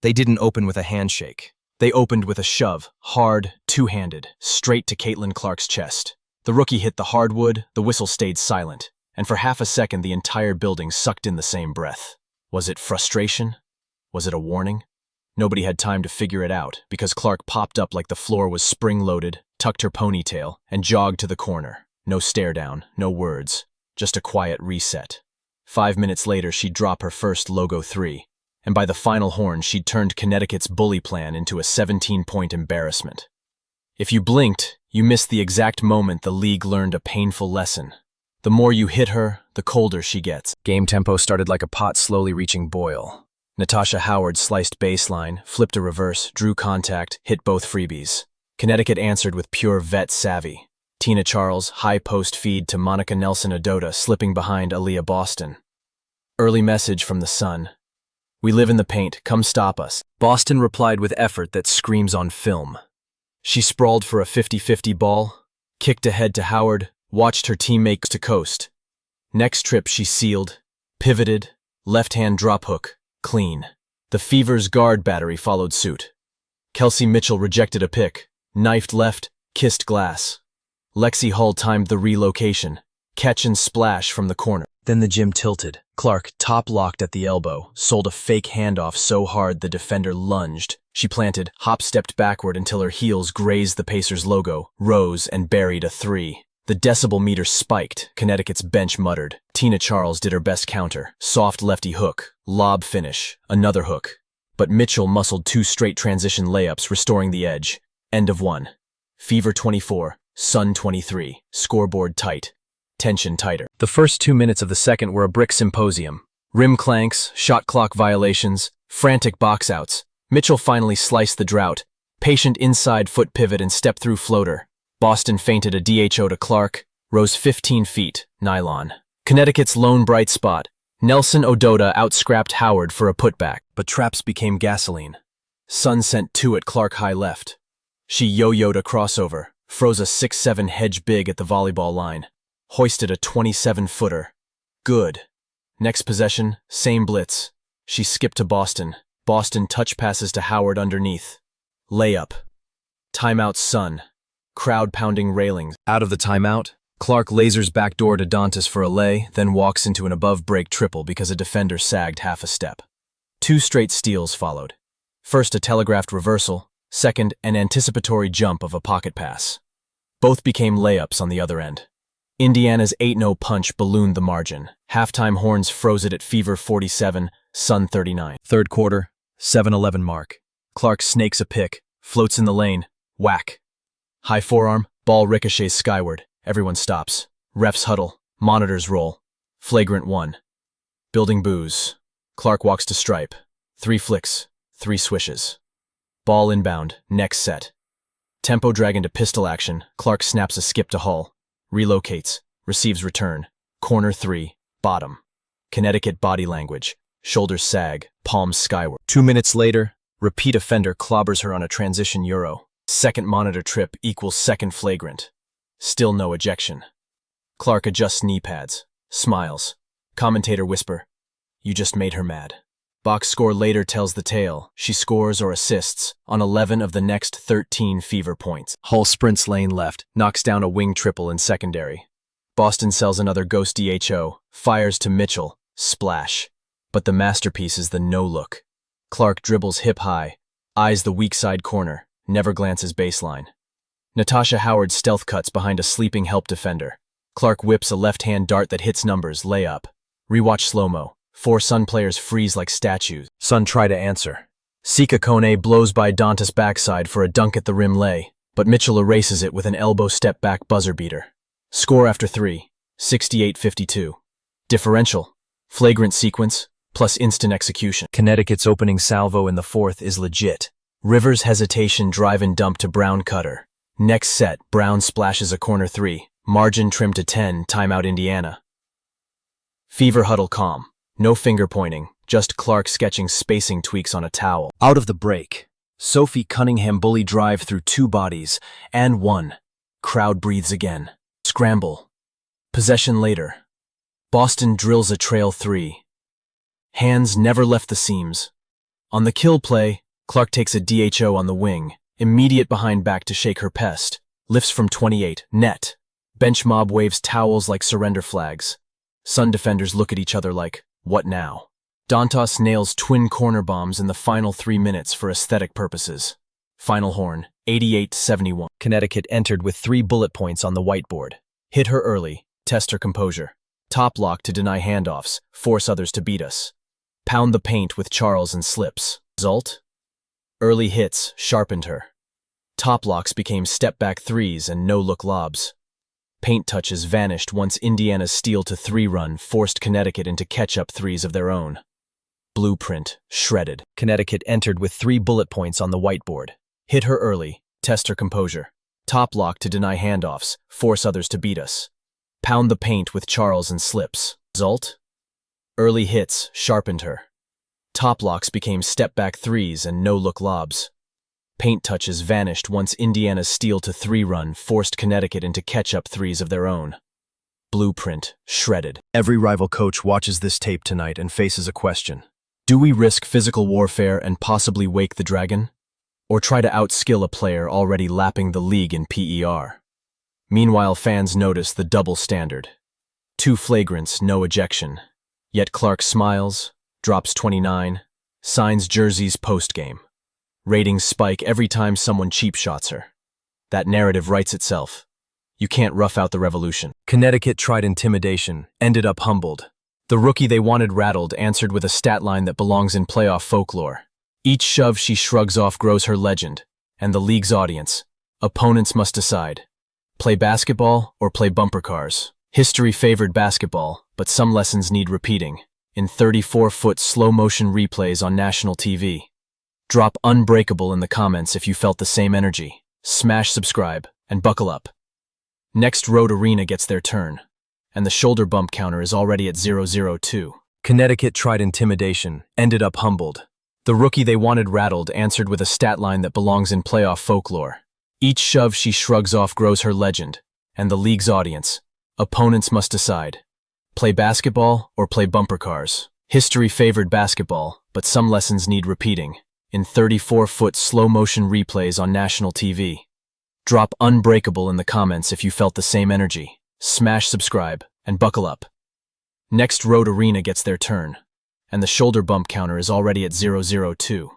They didn't open with a handshake. They opened with a shove, hard, two-handed, straight to Caitlin Clark's chest. The rookie hit the hardwood, the whistle stayed silent, and for half a second the entire building sucked in the same breath. Was it frustration? Was it a warning? Nobody had time to figure it out, because Clark popped up like the floor was spring-loaded, tucked her ponytail, and jogged to the corner. No stare-down, no words, just a quiet reset. 5 minutes later, she'd drop her first logo 3, and by the final horn, she'd turned Connecticut's bully plan into a 17-point embarrassment. If you blinked, you missed the exact moment the league learned a painful lesson. The more you hit her, the colder she gets. Game tempo started like a pot slowly reaching boil. Natasha Howard sliced baseline, flipped a reverse, drew contact, hit both freebies. Connecticut answered with pure vet savvy. Tina Charles, high post feed to Monica Nelson-Ododa, slipping behind Aaliyah Boston. Early message from the sun. We live in the paint, come stop us. Boston replied with effort that screams on film. She sprawled for a 50-50 ball, kicked ahead to Howard, watched her teammates to coast. Next trip she sealed, pivoted, left-hand drop hook, clean. The Fever's guard battery followed suit. Kelsey Mitchell rejected a pick, knifed left, kissed glass. Lexi Hull timed the relocation, catch and splash from the corner. Then the gym tilted. Clark, top-locked at the elbow, sold a fake handoff so hard the defender lunged. She planted, hop-stepped backward until her heels grazed the Pacers' logo, rose, and buried a 3. The decibel meter spiked. Connecticut's bench muttered. Tina Charles did her best counter. Soft lefty hook, lob finish, another hook. But Mitchell muscled 2 straight transition layups, restoring the edge. End of 1. Fever 24, Sun 23. Scoreboard tight. Tension tighter. The first 2 minutes of the second were a brick symposium. Rim clanks, shot clock violations, frantic box outs. Mitchell finally sliced the drought. Patient inside foot pivot and step-through floater. Boston feinted a DHO to Clark, rose 15 feet, nylon. Connecticut's lone bright spot. Nelson-Ododa outscrapped Howard for a putback, but traps became gasoline. Sun sent 2 at Clark high left. She yo-yoed a crossover, froze a 6'7" hedge big at the volleyball line. Hoisted a 27-footer. Good. Next possession, same blitz. She skipped to Boston. Boston touch passes to Howard underneath. Layup. Timeout Sun. Crowd pounding railings. Out of the timeout, Clark lasers backdoor to Dantas for a lay, then walks into an above-break triple because a defender sagged half a step. 2 straight steals followed. First a telegraphed reversal, second an anticipatory jump of a pocket pass. Both became layups on the other end. Indiana's 8-0 punch ballooned the margin. Halftime horns froze it at Fever 47, Sun 39. Third quarter, 7-11 mark. Clark snakes a pick, floats in the lane, whack. High forearm, ball ricochets skyward. Everyone stops. Refs huddle, monitors roll. Flagrant 1. Building boos. Clark walks to stripe. 3 flicks, 3 swishes. Ball inbound, next set. Tempo drag into pistol action. Clark snaps a skip to Hull. Relocates, receives return. Corner 3, bottom. Connecticut body language. Shoulders sag, palms skyward. 2 minutes later, repeat offender clobbers her on a transition euro. Second monitor trip equals second flagrant. Still no ejection. Clark adjusts knee pads. Smiles. Commentator whisper, "You just made her mad." Box score later tells the tale. She scores or assists on 11 of the next 13 Fever points. Hull sprints lane left, knocks down a wing triple in secondary. Boston sells another ghost DHO, fires to Mitchell, splash. But the masterpiece is the no-look. Clark dribbles hip high, eyes the weak side corner, never glances baseline. Natasha Howard stealth cuts behind a sleeping help defender. Clark whips a left-hand dart that hits numbers, layup. Rewatch slow-mo. 4 Sun players freeze like statues. Sun try to answer. Sika Kone blows by Dantas' backside for a dunk at the rim lay, but Mitchell erases it with an elbow step-back buzzer beater. Score after 3, 68-52. Differential. Flagrant sequence, plus instant execution. Connecticut's opening salvo in the fourth is legit. Rivers' hesitation drive and dump to Brown cutter. Next set, Brown splashes a corner 3. Margin trimmed to 10, timeout Indiana. Fever huddle calm. No finger pointing, just Clark sketching spacing tweaks on a towel. Out of the break. Sophie Cunningham bully drive through 2 bodies, and 1. Crowd breathes again. Scramble. Possession later. Boston drills a trail 3. Hands never left the seams. On the kill play, Clark takes a DHO on the wing, immediate behind back to shake her pest, lifts from 28, net. Bench mob waves towels like surrender flags. Sun defenders look at each other like, what now? Dantas nails twin corner bombs in the final 3 minutes for aesthetic purposes. Final horn, 88-71. Connecticut entered with 3 bullet points on the whiteboard. Hit her early, test her composure. Top lock to deny handoffs, force others to beat us. Pound the paint with Charles and slips. Result? Early hits sharpened her. Top locks became step-back threes and no-look lobs. Paint touches vanished once Indiana's steal to 3 run forced Connecticut into catch-up threes of their own. Blueprint shredded. Connecticut entered with 3 bullet points on the whiteboard. Hit her early, test her composure. Top lock to deny handoffs, force others to beat us. Pound the paint with Charles and slips. Result? Early hits sharpened her. Top locks became step-back threes and no-look lobs. Paint touches vanished once Indiana's steal to 3 run forced Connecticut into catch-up threes of their own. Blueprint shredded. Every rival coach watches this tape tonight and faces a question. Do we risk physical warfare and possibly wake the dragon? Or try to outskill a player already lapping the league in PER? Meanwhile, fans notice the double standard. 2 flagrants, no ejection. Yet Clark smiles, drops 29, signs jerseys post-game. Ratings spike every time someone cheap shots her. That narrative writes itself. You can't rough out the revolution. Connecticut tried intimidation, ended up humbled. The rookie they wanted rattled answered with a stat line that belongs in playoff folklore. Each shove she shrugs off grows her legend, and the league's audience. Opponents must decide. Play basketball or play bumper cars. History favored basketball, but some lessons need repeating. In 34-foot slow-motion replays on national TV. Drop unbreakable in the comments if you felt the same energy. Smash subscribe, and buckle up. Next Road Arena gets their turn, and the shoulder bump counter is already at 002. Connecticut tried intimidation, ended up humbled. The rookie they wanted rattled answered with a stat line that belongs in playoff folklore. Each shove she shrugs off grows her legend, and the league's audience. Opponents must decide. Play basketball or play bumper cars. History favored basketball, but some lessons need repeating. In 34-foot slow-motion replays on national TV. Drop unbreakable in the comments if you felt the same energy. Smash subscribe, and buckle up. Next Road Arena gets their turn, and the shoulder bump counter is already at 002.